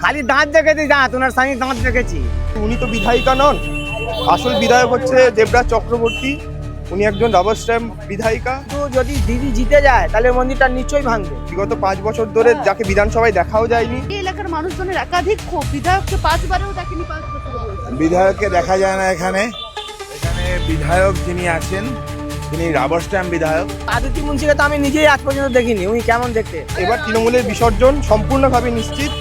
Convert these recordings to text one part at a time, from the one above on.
খালি দাঁত দেখেছি, দাঁত ওনার স্বামী দাঁত দেখেছি। উনি তো বিধায়িকা নন, আসল বিধায়ক হচ্ছে দেবরাজ চক্রবর্তী। উনি একজন রাবার স্ট্যাম্প বিধায়িকা। তো যদি দিদি জিতে যায় তাহলে মন্দিরটা নিশ্চয়ই ভাঙবে। বিগত 5 বছর ধরে যাকে বিধানসভায় দেখাও যায়নি। এই এলাকার মানুষজনের একাধিক ক্ষোভ, বিধায়ককে 5 বারেও দেখেনি 5 বছর ধরে। বিধায়ককে দেখা যায় না এখানে বিধায়ক যিনি আছেন তিনি রাবার স্ট্যাম্প বিধায়ক। আদিত্য মুন্সিকে তো আমি নিজেই আজ পর্যন্ত দেখিনি, উনি কেমন দেখতে। এবার তৃণমূলের বিসর্জন সম্পূর্ণভাবে নিশ্চিত।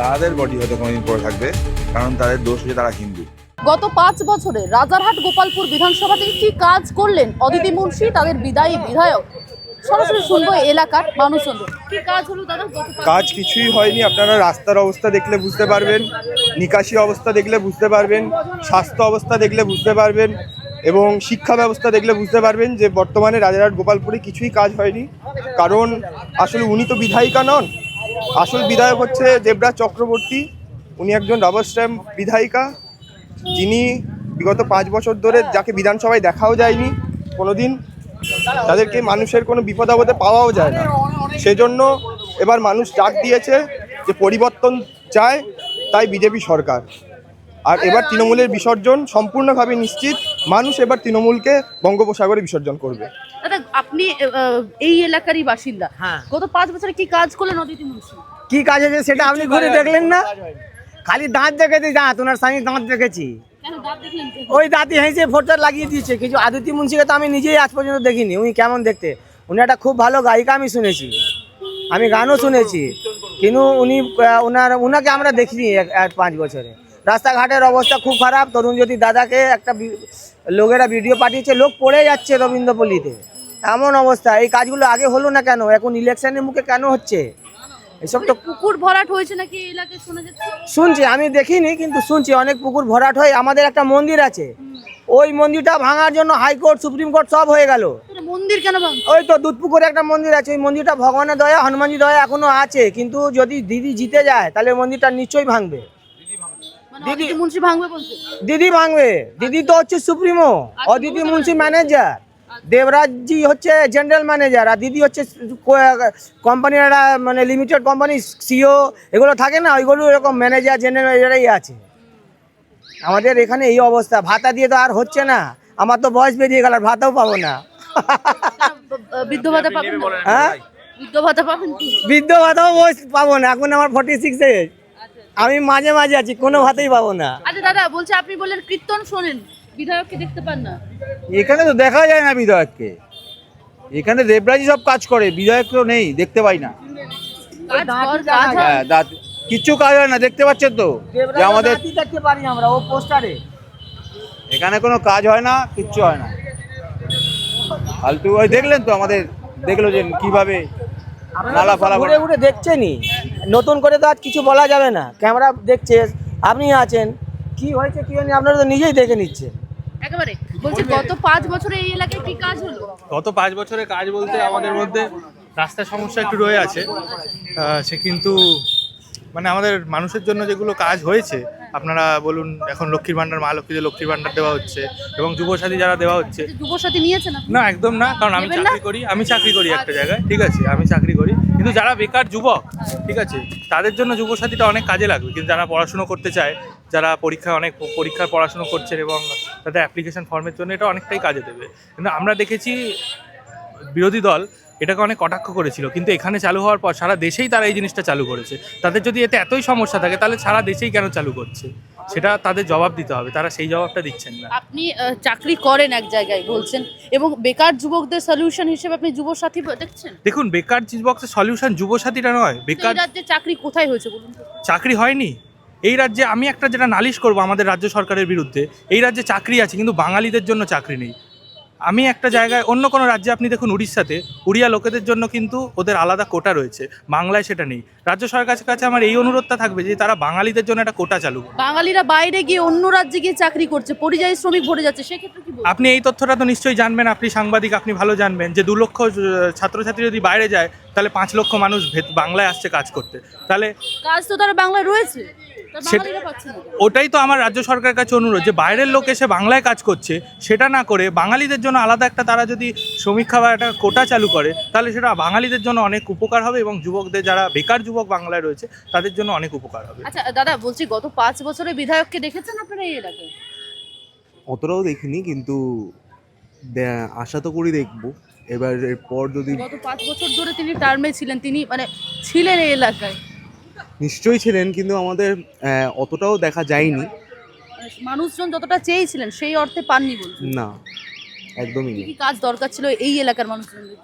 তাদের বডি হয়তো কোনোদিন পরে থাকবে, কারণ তাদের দোষ হচ্ছে তারা হিন্দু। গত 5 বছরে রাজারহাট গোপালপুর বিধানসভা থেকে কি কাজ করলেন অদিতি মুন্সি, তাদের বিদায়ী বিধায়ক? সরাসরি শুনবো এলাকার মানুষজন। কি কাজ হলো দাদা? কাজ কিছুই হয়নি। আপনারা রাস্তার অবস্থা দেখলে বুঝতে পারবেন, নিকাশি অবস্থা দেখলে বুঝতে পারবেন, স্বাস্থ্য অবস্থা দেখলে বুঝতে পারবেন এবং শিক্ষা ব্যবস্থা দেখলে বুঝতে পারবেন যে বর্তমানে রাজারহাট গোপালপুরে কিছুই কাজ হয়নি। কারণ আসলে উনি তো বিধায়িকা নন, আসল বিধায়ক হচ্ছে দেবরাজ চক্রবর্তী। উনি একজন রাবার স্ট্যাম্প বিধায়িকা, যিনি বিগত 5 বছর ধরে যাকে বিধানসভায় দেখাও যায়নি কোনোদিন, তাদেরকে মানুষের কোনো বিপদ আপদে পাওয়াও যায় না। সেজন্য এবার মানুষ ডাক দিয়েছে যে পরিবর্তন চায়, তাই বিজেপি সরকার। আর এবার তৃণমূলের বিসর্জন সম্পূর্ণভাবে নিশ্চিত। মানুষ এবার তৃণমূলকে বঙ্গোপসাগরে বিসর্জন করবে। দাদা, আপনি এই এলাকারই বাসিন্দা। হ্যাঁ। গত 5 বছরে কি কাজ করলেন অদিতি মুন্সি? কি কাজ হয়েছে সেটা আপনি ঘুরে দেখলেন না? খালি দাঁত দেখেছি, দাঁত ওনার স্বামী দাঁত দেখেছি। কেন দাঁত দেখলেন? ওই দাঁতই হেসে ফোটা লাগিয়ে দিয়েছে। কিছু আদিত্য মুন্সিকে তো আমি নিজেই আজ পর্যন্ত দেখিনি, উনি কেমন দেখতে। উনি একটা খুব ভালো গায়িকা, আমি শুনেছি, আমি গানও শুনেছি, কিন্তু উনাকে আমরা দেখিনি 5 বছরে। রাস্তাঘাটের অবস্থা খুব খারাপ। তরুণ জ্যোতি দাদাকে একটা লোকেরা ভিডিও পাঠিয়েছে, লোক পড়ে যাচ্ছে রবীন্দ্রপল্লীতে, এমন অবস্থা। এই কাজগুলো আগে হলো না কেন? এখন ইলেকশনের মুখে কেন হচ্ছে এসব? তো পুকুর ভরাট হয়েছে নাকি এই এলাকায় শোনা যাচ্ছে? শুনছি, আমি দেখিনি কিন্তু শুনছি অনেক পুকুর ভরাট হয়। আমাদের একটা মন্দির আছে, ওই মন্দিরটা ভাঙার জন্য হাইকোর্ট সুপ্রিম কোর্ট সব হয়ে গেল। মন্দির কেন ভাঙ? ওই তো দুধপুকুরে একটা মন্দির আছে, ওই মন্দিরটা ভগবানের দয়া, হনুমানজি দয়া এখনো আছে, কিন্তু যদি দিদি জিতে যায় তাহলে মন্দিরটা নিশ্চয়ই ভাঙবে। অদিতি মুন্সি ভাঙবে বলছে? দিদি ভাঙবে। দিদি তো হচ্ছে সুপ্রিমো, অদিতি মুন্সি ম্যানেজার, দেবরাজজি হচ্ছে জেনারেল ম্যানেজার, আর দিদি হচ্ছে কোম্পানির একটা মানে লিমিটেড কোম্পানি সিও এগুলো থাকে না, ওইগুলো এরকম ম্যানেজার জেনারেল ম্যানেজারই আছে। আমাদের এখানে এই অবস্থা, ভাতা দিয়ে তো আর হচ্ছে না। আমার তো বয়স বেরিয়ে গেল, আর ভাতাও পাবো না। বৃদ্ধ ভাতা পাবেন না? হ্যাঁ, বৃদ্ধ ভাতা পাবেন কি? বৃদ্ধ ভাতাও বয়স পাবো না, এখন আমার 46 এজ। আমি মাঝে মাঝে আছি, কোনো ভাতাই পাবো না। আচ্ছা দাদা, বলছে আপনি বললেন কীর্তন শোনেন, বিধায়ককে দেখতে পান না? এখানে তো দেখা যায় না বিধায়ককে। এখানে দেবরাজই সব কাজ করে, বিধায়ক তো নেই, দেখতে পাই না। কাজ হয়? হ্যাঁ, কিচ্ছু কাজ হয় না, দেখতে পাচ্ছেন তো যে আমাদের দেখতে পারি আমরা ও পোস্টারে। এখানে কোনো কাজ হয় না, কিচ্ছু হয় না, ফালতু। ওই দেখলেন তো আমাদের, দেখলো যে কিভাবে নালা ফালা ঘুরে ঘুরে দেখছেনই, নতুন করে তো আজ কিছু বলা যাবে না। ক্যামেরা দেখছে, আপনি আছেন, কি হয়েছে কি হয়নি আপনারা তো নিজেই দেখে নিচ্ছেন। একেবারে বলছে গত 5 বছরে এই এলাকায় কি কাজ হলো? গত 5 বছরে কাজ বলতে আমাদের মধ্যে রাস্তার সমস্যা একটু রয়ে আছে। সে কিন্তু মানে আমাদের মানুষের জন্য যেগুলো কাজ হয়েছে, আপনারা বলুন, এখন লক্ষ্মীর ভাণ্ডার, মা লক্ষ্মীদের লক্ষ্মীর ভাণ্ডার দেওয়া হচ্ছে এবং যুবসাথী যারা দেওয়া হচ্ছে। যুবসাথী নিয়েছেন আপনি? না, একদম না, কারণ আমি নেবেন না? চাকরি করি একটা জায়গায়, ঠিক আছে, আমি চাকরি করি, কিন্তু যারা বেকার যুবক, ঠিক আছে, তাদের জন্য যুবসাথীটা অনেক কাজে লাগবে। কিন্তু যারা পড়াশুনো করতে চায়, যারা পরীক্ষার পড়াশুনো করছেন এবং তাদের অ্যাপ্লিকেশন ফর্মের জন্য এটা অনেকটাই কাজে দেবে। কিন্তু আমরা দেখেছি বিরোধী দল এটাকে অনেক কটাক্ষ করেছিল, কিন্তু এখানে চালু হওয়ার পর সারা দেশেই তারা এই জিনিসটা চালু করেছে। তাদের যদি এতে এতই সমস্যা থাকে তাহলে সারা দেশেই কেন চালু করছে, সেটা তাদের জবাব দিতে হবে। তারা সেই জবাবটা দিচ্ছেন না। আপনি চাকরি করেন এক জায়গায় বলছেন, এবং বেকার যুবকদের সলিউশন হিসেবে আপনি যুবসাথী দেখছেন? দেখুন, বেকার যুবকদের সলিউশন যুবসাথীরা নয়। বেকার এই রাজ্যে চাকরি কোথায় হয়েছে বলুন তো? চাকরি হয়নি এই রাজ্যে। আমি একটা যেটা নালিশ করবো আমাদের রাজ্য সরকারের বিরুদ্ধে, এই রাজ্যে চাকরি আছে কিন্তু বাঙালিদের জন্য চাকরি নেই। আমি একটা জায়গায়, অন্য কোনো রাজ্যে আপনি দেখুন, উড়িষ্যাতে উড়িয়া লোকেদের জন্য কিন্তু ওদের আলাদা কোটা রয়েছে, বাংলায় সেটা নেই। রাজ্য সরকারের কাছে আমার এই অনুরোধটা থাকবে যে তারা বাঙালিদের জন্য একটা কোটা চালু করুন। বাঙালিরা বাইরে গিয়ে অন্য রাজ্যে গিয়ে চাকরি করছে, পরিযায়ী শ্রমিক ভরে যাচ্ছে, সেক্ষেত্রে কি বলবেন? আপনি এই তথ্যটা তো নিশ্চয়ই জানবেন, আপনি সাংবাদিক, আপনি ভালো জানবেন যে 2 লক্ষ ছাত্রছাত্রী যদি বাইরে যায় তাহলে 5 লক্ষ মানুষ বাংলায় আসছে কাজ করতে। তাহলে কাজ তো তারা বাংলায় রয়েছে, বাঙালিরা পাচ্ছে না। ওটাই তো আমার রাজ্য সরকারের কাছে অনুরোধ, যে বাইরের লোক এসে বাংলায় কাজ করছে সেটা না করে বাঙালিদের জন্য আলাদা একটা তারা যদি সমীক্ষা বা একটা কোটা চালু করে, তাহলে সেটা বাঙালিদের জন্য অনেক উপকার হবে এবং যুবকদের, যারা বেকার যুবক বাংলায় রয়েছে, তাদের জন্য অনেক উপকার হবে। আচ্ছা দাদা, বলছি গত 5 বছরে বিধায়ককে দেখেছেন আপনারা এই এলাকায়? অতটাও দেখিনি, কিন্তু আশা তো করি দেখবো। এবার এরপর যদি গত 5 বছর ধরে তিনি টার্মে ছিলেন, তিনি মানে ছিলেন এই এলাকায়, নিশ্চয়ই ছিলেন, কিন্তু আমাদের অতটাও দেখা যায়নি। মানে মানুষজন যতটা চেয়েছিলেন সেই অর্থে পাননি বলছেন। না, একদমই কি না। কি কাজ দরকার ছিল এই এলাকার মানুষজনদের?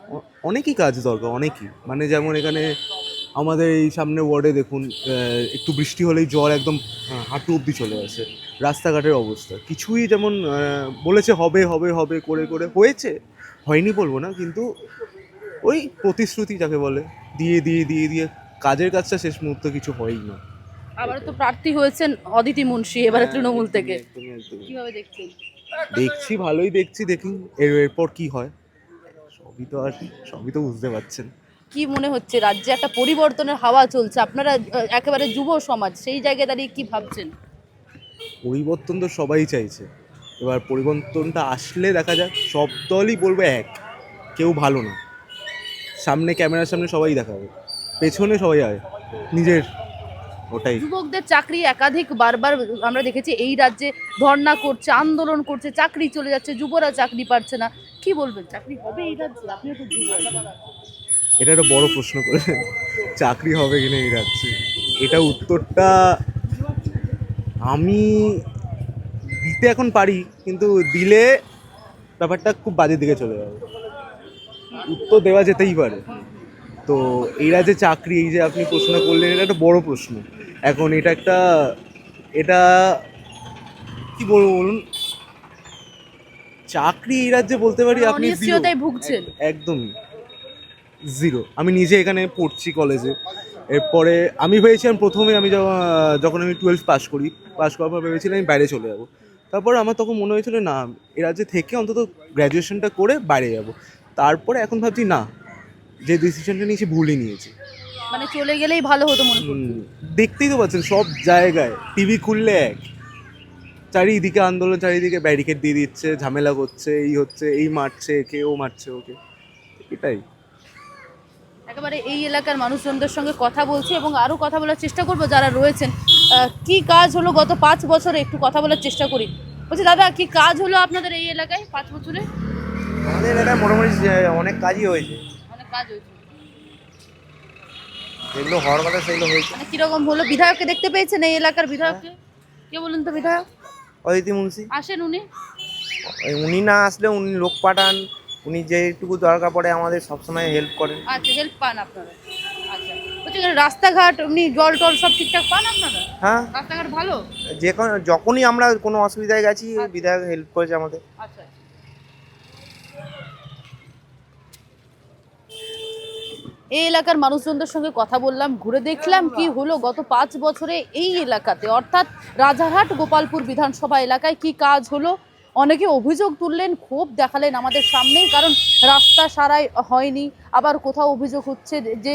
অনেকই কাজ দরকার, অনেকই। মানে যেমন এখানে আমাদের এই সামনে ওয়ার্ডে দেখুন, একটু বৃষ্টি হলেই জল একদম হাঁটু অবধি চলে আসে। রাস্তাঘাটের অবস্থা কিছুই, যেমন বলেছে হবে হবে হবে করে করে হয়েছে, হয়নি বলবো না, কিন্তু ওই প্রতিশ্রুতি যাকে বলে, দিয়ে দিয়ে দিয়ে দিয়ে কাজের কাজটা শেষ মুহূর্তে কিছু হয়ই না। আবার তো প্রার্থী হয়েছেন অদিতি মুন্সি এবারে তৃণমূল থেকে, একদমই একদমই কিভাবে দেখছেন? দেখছি, ভালোই দেখছি, দেখি এরপর কি হয়। সবই তো বুঝতে পারছেন। কি মনে হচ্ছে রাজ্যে একটা পরিবর্তনের হাওয়া চলছে, আপনারা একেবারে যুব সমাজ, সেই জায়গায় দাঁড়িয়ে কি ভাবছেন? পরিবর্তন তো সবাই চাইছে, এবার পরিবর্তনটা আসলে দেখা যাক। সব দলই বলবে এক, কেউ ভালো না। সামনে ক্যামেরার সামনে সবাই দেখাবে, পেছনে সবাই আয় নিজের, ওটাই। যুবকদের চাকরি একাধিক বারবার আমরা দেখেছি এই রাজ্যে ধর্ণা করছে, আন্দোলন করছে, চাকরি চলে যাচ্ছে, যুবরা চাকরি পাচ্ছে না। কি বলবেন, চাকরি হবে এই রাজ্যে? আপনিও তো যুব। এটা একটা বড় প্রশ্ন করে, চাকরি হবে কিনা এই রাজ্যে, এটা উত্তরটা আমি দিতে এখন পারি, কিন্তু দিলে ব্যাপারটা খুব বাজে দিকে চলে যাবে। উত্তর দেওয়া যেতেই পারে। তো এরা যে চাকরি, এই যে আপনি প্রশ্ন করলেন, এটা একটা বড় প্রশ্ন। এখন এটা কি বলবো বলুন, চাকরি এই রাজ্যে বলতে পারি আপনি অনিশ্চয়তায় ভুগছেন। একদমই জিরো। আমি নিজে এখানে পড়ছি কলেজে, এরপরে আমি ভেবেছিলাম প্রথমে, আমি যখন আমি 12 পাস করার পর ভেবেছিলাম আমি বাইরে চলে যাব। তারপর আমার তখন মনে হয়েছিল না, এ রাজ্যে থেকে অন্তত গ্র্যাজুয়েশনটা করে বাইরে যাব। তারপরে এখন ভাবছি না, যে ডিসিশনটা নিয়েছি ভুলই নিয়েছি। মানে চলে গেলেই ভালো হতো মনে করছি। দেখতেই তো পাচ্ছেন সব জায়গায়, টিভি খুললে এক, চারিদিকে আন্দোলন, চারিদিকে ব্যারিকেড দিয়ে দিচ্ছে, ঝামেলা করছে, এই হচ্ছে, এই মারছে একে, ও মারছে ওকে, এটাই। একেবারে এই এলাকার মানুষজনদের সঙ্গে কথা বলছি এবং আরও কথা বলার চেষ্টা করব যারা রয়েছেন। কি কাজ হলো গত 5 বছরে, একটু কথা বলার চেষ্টা করি। বলছি দাদা, কি কাজ হলো আপনাদের এই এলাকায় 5 বছরে? আমাদের এলাকায় মোটামুটি অনেক কাজই হয়েছে, অনেক কাজ হয়েছে। যেগুলো হওয়ার কথা সেগুলো হয়েছে। মানে কিরকম হলো? বিধায়ককে দেখতে পেয়েছেন এই এলাকার বিধায়ককে? কে বলুন তো বিধায়ক? অদিতি মুন্সি, আসেন উনি? উনি না আসলে উনি লোক পাঠান, উনি যেটুকু দরকার পড়ে আমাদের সবসময় হেল্প করেন। আচ্ছা, হেল্প পান আপনারা? আচ্ছা, বলছি রাস্তাঘাট এমনি জল টল সব ঠিকঠাক পান আপনারা? হ্যাঁ, রাস্তাঘাট ভালো? যখনই আমরা কোনো অসুবিধায় গেছি বিধায়ক হেল্প করেছে আমাদের। আচ্ছা, এই এলাকার মানুষজনদের সঙ্গে কথা বললাম, ঘুরে দেখলাম কি হলো গত 5 বছরে এই এলাকাতে, অর্থাৎ রাজারহাট গোপালপুর বিধানসভা এলাকায় কি কাজ হলো। অনেকে অভিযোগ তুললেন, ক্ষোভ দেখালেন আমাদের সামনেই, কারণ রাস্তা সারাই হয়নি। আবার কোথাও অভিযোগ হচ্ছে যে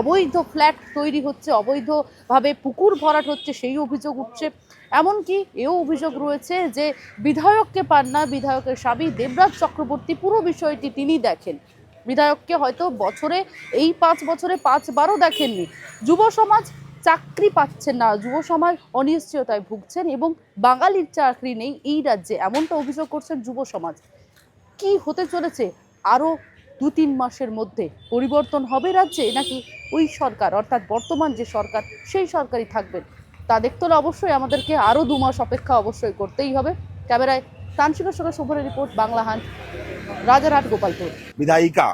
অবৈধ ফ্ল্যাট তৈরি হচ্ছে, অবৈধভাবে পুকুর ভরাট হচ্ছে, সেই অভিযোগ উঠছে। এমনকি এও অভিযোগ রয়েছে যে বিধায়ককে পান না, বিধায়কের স্বামী দেবরাজ চক্রবর্তী পুরো বিষয়টি তিনি দেখেন। বিধায়ককে হয়তো বছরে, এই 5 বছরে 5 বারও দেখেননি। যুব সমাজ চাকরি পাচ্ছেন না, যুব সমাজ অনিশ্চয়তায় ভুগছেন এবং বাঙালির চাকরি নেই এই রাজ্যে, এমনটা অভিযোগ করছেন যুব সমাজ। কি হতে চলেছে আরও 2-3 মাসের মধ্যে? পরিবর্তন হবে রাজ্যে, নাকি ওই সরকার অর্থাৎ বর্তমান যে সরকার সেই সরকারই থাকবেন? তা দেখতে হলে অবশ্যই আমাদেরকে আরও 2 মাস অপেক্ষা অবশ্যই করতেই হবে। ক্যামেরায় তানসিনের সঙ্গে শুভর রিপোর্ট, বাংলা হান্ট, রাজারহাট গোপালপুর। বিধায়িকা,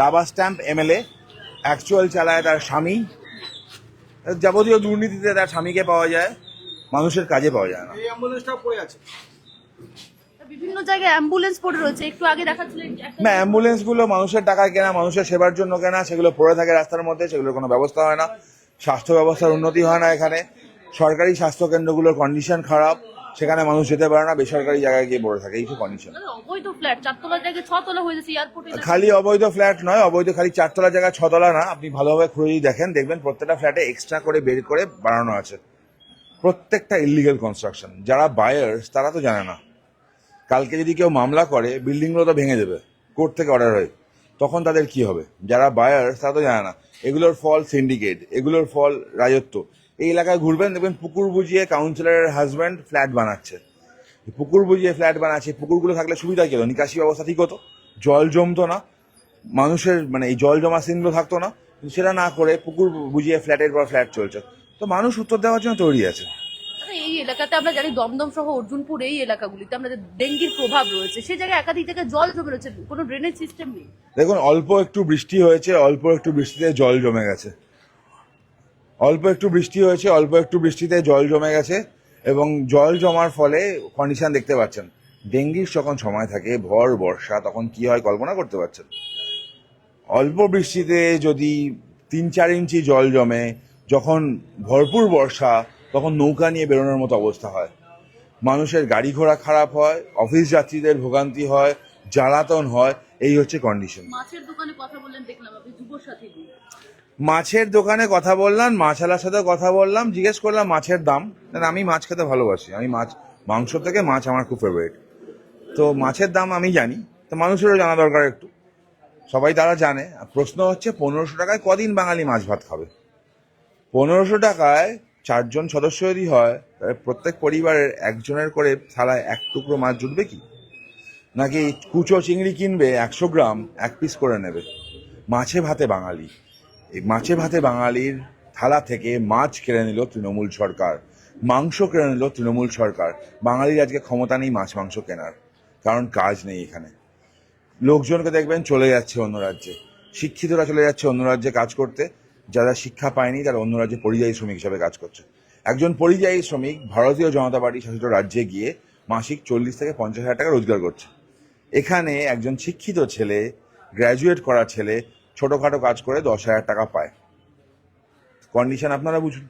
রাবার স্ট্যাম্প এমএলএ, অ্যাকচুয়াল চালায় তার স্বামী। যাবতীয় দুর্নীতিতে তার স্বামীকে পাওয়া যায়, মানুষের কাজে পাওয়া যায় না। বিভিন্ন জায়গায় অ্যাম্বুলেন্স পড়ে রয়েছে, একটু আগে দেখাচ্ছিলেন না, অ্যাম্বুলেন্সগুলো মানুষের টাকায় কেনা, মানুষের সেবার জন্য কেনা, সেগুলো পড়ে থাকে রাস্তার মধ্যে, সেগুলোর কোনো ব্যবস্থা হয় না। স্বাস্থ্য ব্যবস্থার উন্নতি হয় না এখানে। সরকারি স্বাস্থ্য কেন্দ্রগুলোর কন্ডিশন খারাপ, সেখানে মানুষ যেতে পারে না, বেসরকারি জায়গায় গিয়ে পড়ে থাকে, এইসব কন্ডিশন। অবৈধ ফ্ল্যাট 4 তলার জায়গায় 6 তলা হয়ে যাচ্ছে এয়ারপোর্টে। খালি অবৈধ ফ্ল্যাট নয়, অবৈধ খালি 4 তলা জায়গায় 6 তলা না, আপনি ভালোভাবে খুঁজে দেখেন, দেখবেন প্রত্যেকটা ফ্ল্যাটে এক্সট্রা করে বের করে বানানো আছে, প্রত্যেকটা ইলিগাল কনস্ট্রাকশন। যারা বায়ার্স তারা তো জানে না, কালকে যদি কেউ মামলা করে বিল্ডিংগুলো তো ভেঙে দেবে, কোর্ট থেকে অর্ডার হয়ে, তখন তাদের কি হবে? যারা বায়ার্স তারা তো জানে না এগুলোর ফল সিন্ডিকেট, এগুলোর ফল রাজত্ব। এই এলাকায় ঘুরবেন, দেখবেন পুকুর বুঝিয়ে কাউন্সিলরের হাজব্যান্ড ফ্ল্যাট বানাচ্ছে, পুকুর বুঝিয়ে ফ্ল্যাট বানাচ্ছে। পুকুরগুলো থাকলে সুবিধা কি হতো? নিকাশি ব্যবস্থা ঠিক হতো, জল জমতো না, মানুষের মানে এই জল জমা সিনগুলো থাকতো না। কিন্তু সেটা না করে পুকুর বুঝিয়ে ফ্ল্যাটের পর ফ্ল্যাট চলছে। তো মানুষ উত্তর দেওয়ার জন্য তৈরি আছে। আচ্ছা, এই এলাকাতে আমরা জানি দমদম সহ অর্জুনপুর এই এলাকাগুলিতে আমরা যে ডেঙ্গির প্রভাব রয়েছে, সেই জায়গায় একাধিক জায়গায় জল জমে রয়েছে, কোনো ড্রেনেজ সিস্টেম নেই। দেখুন, অল্প একটু বৃষ্টি হয়েছে, অল্প একটু বৃষ্টিতে জল জমে গেছে, অল্প একটু বৃষ্টি হয়েছে, অল্প একটু বৃষ্টিতে জল জমে গেছে, এবং জল জমার ফলে কন্ডিশন দেখতে পাচ্ছেন। ডেঙ্গির যখন সময় থাকে ভর বর্ষা, তখন কি হয় কল্পনা করতে পারছেন? অল্প বৃষ্টিতে যদি 3-4 ইঞ্চি জল জমে, যখন ভরপুর বর্ষা তখন নৌকা নিয়ে বেরোনোর মতো অবস্থা হয়, মানুষের গাড়ি ঘোড়া খারাপ হয়, অফিস যাত্রীদের ভোগান্তি হয়, জ্বালাতন হয়। এই হচ্ছে কন্ডিশন। মাছের দোকানে কথা বললেন দেখলাম আপনি, যুব সাথী। মাছের দোকানে কথা বললাম, মাছওয়ালার সাথে কথা বললাম, জিজ্ঞেস করলাম মাছের দাম। আমি মাছ খেতে ভালোবাসি, আমি মাংস থেকে মাছ আমার খুব ফেভারিট। তো মাছের দাম আমি জানি, তো মানুষেরও জানা দরকার একটু, সবাই তারা জানে। প্রশ্ন হচ্ছে 1500 টাকায় কদিন বাঙালি মাছ ভাত খাবে? 1500 টাকায় 4 জন সদস্য যদি হয়, তাহলে প্রত্যেক পরিবারের একজনের করে থালায় 1 টুকরো মাছ জুটবে কি? নাকি কুচো চিংড়ি কিনবে 100 গ্রাম 1 পিস করে নেবে? মাছে ভাতে বাঙালি, এই মাছে ভাতে বাঙালির থালা থেকে মাছ কেড়ে নিল তৃণমূল সরকার, মাংস কেড়ে নিল তৃণমূল সরকার। বাঙালির আজকে ক্ষমতা নেই মাছ মাংস কেনার, কারণ কাজ নেই এখানে। লোকজনকে দেখবেন চলে যাচ্ছে অন্য রাজ্যে, শিক্ষিতরা চলে যাচ্ছে অন্য রাজ্যে কাজ করতে, যারা শিক্ষা পায়নি তারা অন্য রাজ্যে পরিযায়ী শ্রমিক হিসাবে কাজ করছে। একজন পরিযায়ী শ্রমিক ভারতীয় জনতা পার্টি শাসিত রাজ্যে গিয়ে মাসিক 40 থেকে 50 হাজার টাকা রোজগার করছে। এখানে একজন শিক্ষিত ছেলে, গ্র্যাজুয়েট করা ছেলে ছোটখাটো কাজ করে 10,000 টাকা পায়। কন্ডিশন আপনারা বুঝুন।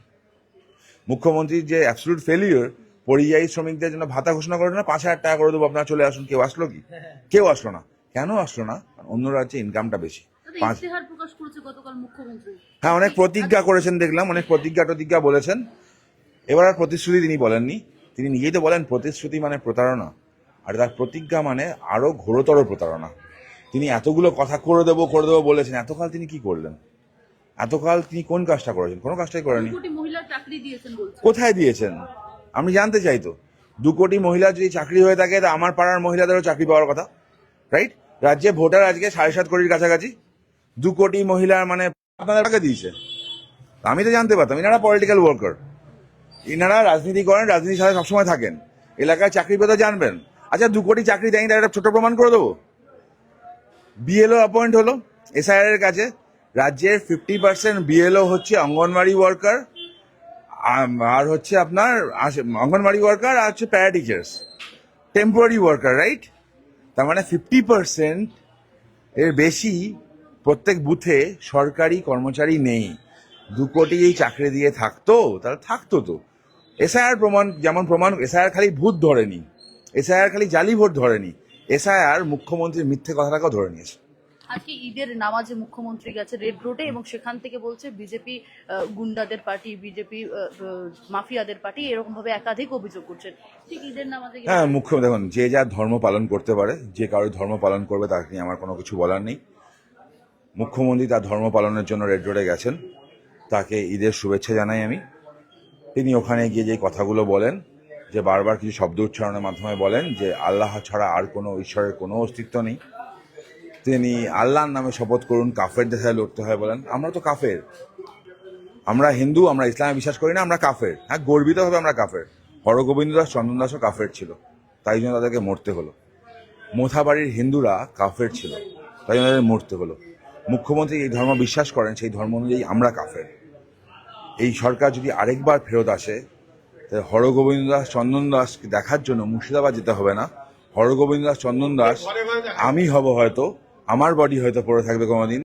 মুখ্যমন্ত্রীর যে অ্যাবসলিউট ফেলিওর, পরিযায়ী শ্রমিকদের জন্য ভাতা ঘোষণা করে না, 5,000 টাকা করে দেবো আপনারা চলে আসুন। কেউ আসলো কি? কেউ আসলো না। কেন আসলো না? অন্য রাজ্যে ইনকামটা বেশি। ইশতেহার প্রকাশ করেছে গতকাল মুখ্যমন্ত্রী। হ্যাঁ, অনেক প্রতিজ্ঞা করেছেন দেখলাম, অনেক প্রতিজ্ঞা বলেছেন। এবার আর প্রতিশ্রুতি তিনি বলেননি, তিনি নিজেই তো বলেন প্রতিশ্রুতি মানে প্রতারণা, আর তার প্রতিজ্ঞা মানে আরো ঘোরতর প্রতারণা। তিনি এতগুলো কথা করে দেবো বলেছেন, এতকাল তিনি কি করলেন? এতকাল তিনি কোন কাজটা করেছেন? কোনো কাজটাই করেনি। 2 কোটি মহিলার চাকরি দিয়েছেন বলছেন। কোথায় দিয়েছেন? আমি জানতে চাই তো। 2 কোটি মহিলা যদি চাকরি হয়ে থাকে, তা আমার পাড়ার মহিলাদেরও চাকরি পাওয়ার কথা, রাইট? রাজ্যে ভোটার আজকে 7.5 কোটির কাছাকাছি। 2 কোটি মহিলার মানে আপনাদের টাকা দিয়েছে? আমি তো জানতে পারতাম। এনারা পলিটিক্যাল ওয়ার্কার, এনারা রাজনীতি করেন, রাজনীতির সাথে সবসময় থাকেন, এলাকায় চাকরি পেতে জানবেন। আচ্ছা, 2 কোটি চাকরি দেয়নি, তার একটা ছোট প্রমাণ করে দেবো। বিএলও অ্যাপয়েন্ট হলো এসআইআর এর কাছে। রাজ্যের 50% বিএলও হচ্ছে অঙ্গনওয়াড়ি ওয়ার্কার, আর হচ্ছে আপনার অঙ্গনওয়াড়ি ওয়ার্কার, আর হচ্ছে প্যারা টিচার্স, টেম্পোরারি ওয়ার্কার, রাইট? তার মানে 50% এর বেশি প্রত্যেক বুথে সরকারি কর্মচারী নেই। 2 কোটি এই চাকরি দিয়ে থাকতো, তাহলে থাকতো তো। এসআইআর প্রমাণ, যেমন প্রমাণ, এসআইআর খালি ভূত ধরেনি, এসআইআর খালি জালি ভোট ধরেনি, এসআইআর মুখ্যমন্ত্রীর মিথ্যে কথাটাকেও ধরে নিয়েছে। আজকে ঈদের নামাজে মুখ্যমন্ত্রী গেছে রেড রোডে, এবং সেখান থেকে বলছে বিজেপি গুন্ডাদের পার্টি, বিজেপি মাফিয়াদের পার্টি, এরকম ভাবে একাধিক অভিযোগ করছেন। ঠিক ঈদের নামাজে হ্যাঁ, দেখুন, যে যার ধর্ম পালন করতে পারে, যে কারোর ধর্ম পালন করবে তাকে নিয়ে আমার কোনো কিছু বলার নেই। মুখ্যমন্ত্রী তার ধর্ম পালনের জন্য রেড রোডে গেছেন, তাকে ঈদের শুভেচ্ছা জানাই আমি। তিনি ওখানে গিয়ে যে কথাগুলো বলেন, যে বারবার কিছু শব্দ উচ্চারণের মাধ্যমে বলেন যে আল্লাহ ছাড়া আর কোনো ঈশ্বরের কোনো অস্তিত্ব নেই, তিনি আল্লাহর নামে শপথ করুন, কাফেরদের সাথে লড়তে হয় বলেন। আমরা তো কাফের, আমরা হিন্দু, আমরা ইসলামে বিশ্বাস করি না, আমরা কাফের। হ্যাঁ, গর্বিতভাবে আমরা কাফের। হরগোবিন্দ দাস, চন্দন দাসও কাফের ছিল, তাই জন্য তাদেরকে মরতে হলো। মোথাবাড়ির হিন্দুরা কাফের ছিল, তাই জন্য তাদের মরতে হলো। মুখ্যমন্ত্রী এই ধর্ম বিশ্বাস করেন, সেই ধর্ম অনুযায়ী আমরা কাফের। এই সরকার যদি আরেকবার ফেরত আসে, তাহলে হরগোবিন্দ দাস, চন্দন দাসকে দেখার জন্য মুর্শিদাবাদ যেতে হবে না। হরগোবিন্দ দাস, চন্দন দাস, আমি হব হয়তো, আমার বডি হয়তো পড়ে থাকবে কোনোদিন,